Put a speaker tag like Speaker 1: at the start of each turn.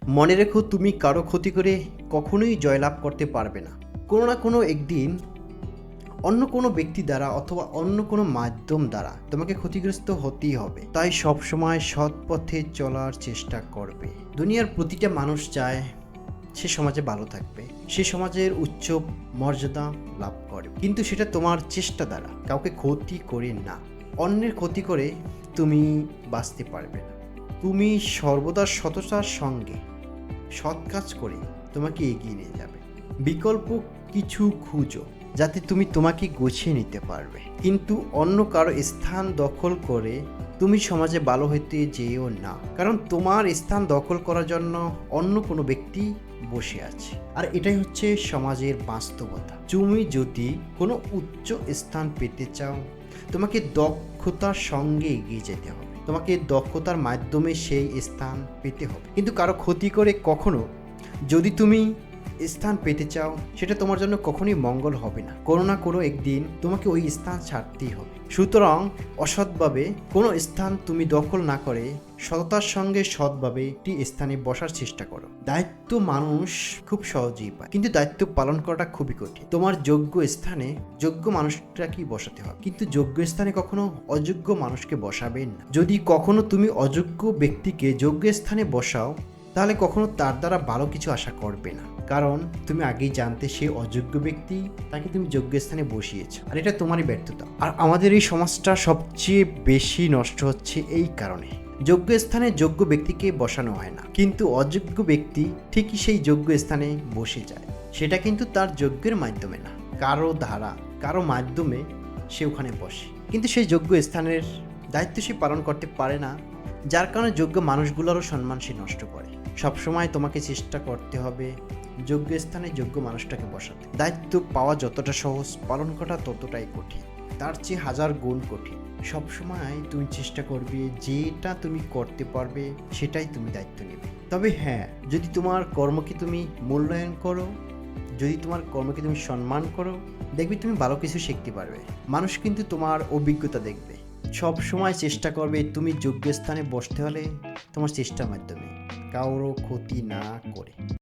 Speaker 1: মনে রেখো, তুমি কারো ক্ষতি করে কখনোই জয়লাভ করতে পারবে না। কোনো না কোনো একদিন অন্য কোনো ব্যক্তি দ্বারা অথবা অন্য কোনো মাধ্যম দ্বারা তোমাকে ক্ষতিগ্রস্ত হতেই হবে। তাই সবসময় সৎ পথে চলার চেষ্টা করবে। দুনিয়ার প্রতিটা মানুষ চায় সে সমাজে ভালো থাকবে, সে সমাজের উচ্চ মর্যাদা লাভ করবে, কিন্তু সেটা তোমার চেষ্টা দ্বারা, কাউকে ক্ষতি করে না। অন্যের ক্ষতি করে তুমি বাঁচতে পারবে না। তুমি সর্বদা সততার সঙ্গে সৎ কাজ করে তোমাকে এগিয়ে নিয়ে যাবে। বিকল্প কিছু খুঁজো যাতে তুমি তোমাকে গুছিয়ে নিতে পারবে, কিন্তু অন্য কারো স্থান দখল করে তুমি সমাজে ভালো হইতে যেও না, কারণ তোমার স্থান দখল করার জন্য অন্য কোনো ব্যক্তি বসে আছে। আর এটাই হচ্ছে সমাজের বাস্তবতা। তুমি যদি কোনো উচ্চ স্থান পেতে চাও, তোমাকে দক্ষতার সঙ্গে এগিয়ে যেতে হবে, তোমাকে দক্ষতার মাধ্যমে সেই স্থান পেতে হবে, কিন্তু কারো ক্ষতি করে কখনো যদি তুমি স্থান পেতে চাও, সেটা তোমার জন্য কখনোই মঙ্গল হবে না। কোনো না কোনো একদিন তোমাকে ওই স্থান ছাড়তেই হবে। সুতরাং অসৎভাবে কোনো স্থান তুমি দখল না করে সততার সঙ্গে সৎভাবে একটি স্থানে বসার চেষ্টা করো। দায়িত্ব মানুষ খুব সহজেই পায়, কিন্তু দায়িত্ব পালন করাটা খুবই কঠিন। তোমার যোগ্য স্থানে যোগ্য মানুষটাকেই বসাতে হবে, কিন্তু যোগ্য স্থানে কখনো অযোগ্য মানুষকে বসাবেন না। যদি কখনো তুমি অযোগ্য ব্যক্তিকে যোগ্য স্থানে বসাও, তাহলে কখনো তার দ্বারা ভালো কিছু আশা করবে না, কারণ তুমি আগেই জানতে সে অযোগ্য ব্যক্তি, তাকে তুমি যোগ্য স্থানে বসিয়েছো, আর এটা তোমারই ব্যর্থতা। আর আমাদের এই সমাজটা সবচেয়ে বেশি নষ্ট হচ্ছে এই কারণে। যোগ্য স্থানে যোগ্য ব্যক্তিকে বসানো হয় না, কিন্তু অযোগ্য ব্যক্তি ঠিকই সেই যোগ্য স্থানে বসে যায়। সেটা কিন্তু তার যোগ্যের মাধ্যমে না, কারো ধারা কারো মাধ্যমে সে ওখানে বসে, কিন্তু সেই যোগ্য স্থানের দায়িত্ব সে পালন করতে পারে না, যার কারণে যোগ্য মানুষগুলোরও সম্মান সে নষ্ট করে। সবসময় তোমাকে চেষ্টা করতে হবে যোগ্য স্থানে যোগ্য মানুষটাকে বসাতে। দায়িত্ব পাওয়া যতটা সহজ, পালন করা ততটাই কঠিন, তার চেয়ে হাজার গুণ কঠিন। সবসময় তুমি চেষ্টা করবে যেটা তুমি করতে পারবে সেটাই তুমি দায়িত্ব নেবে। তবে হ্যাঁ, যদি তোমার কর্মকে তুমি মূল্যায়ন করো, যদি তোমার কর্মকে তুমি সম্মান করো, দেখবে তুমি ভালো কিছু শিখতে পারবে। মানুষ কিন্তু তোমার অভিজ্ঞতা দেখবে। সব সময় চেষ্টা করবে তুমি যোগ্য স্থানে বসতে হলে তোমার চেষ্টার মাধ্যমে, কারো ক্ষতি না করে।